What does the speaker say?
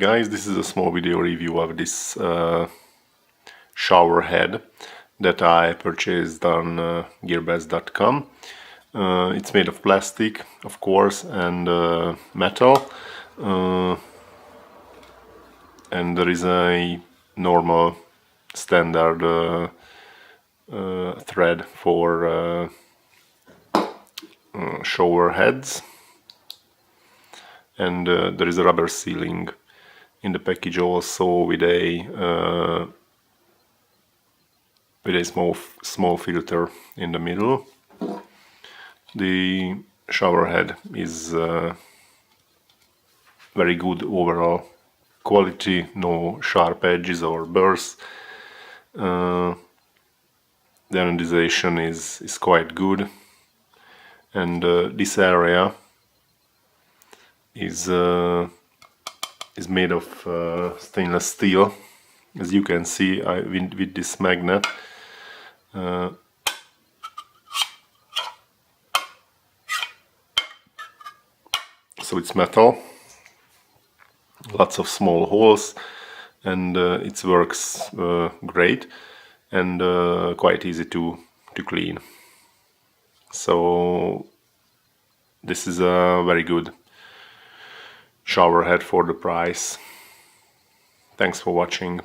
Guys, this is a small video review of this shower head that I purchased on gearbest.com. It's made of plastic, of course, and metal, and there is a normal standard thread for shower heads, and there is a rubber sealing in the package also with a small filter in the middle. The shower head is very good overall quality, no sharp edges or burrs. The anodization is quite good, and this area is made of stainless steel, as you can see with this magnet. So it's metal, lots of small holes, and it works great and quite easy to clean. So this is a very good shower head for the price. Thanks for watching.